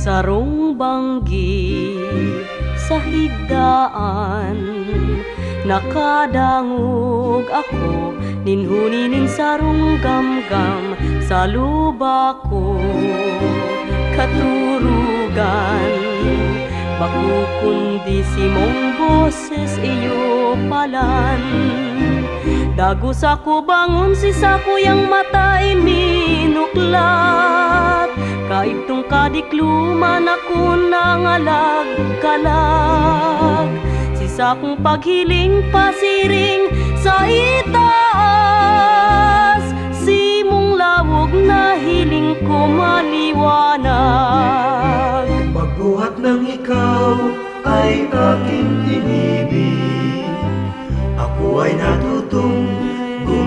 sarong banggi sa higdaan. Nakadangog ako ninhuninin sarong gamgam sa luba ko katurugan. Baku kundi simong boses iyo palan. Dagus ako bangon si sakuyang matay minuklat. Kaibtong kadikluman ako nangalag-kalag. Si sakong paghiling pasiring sa ita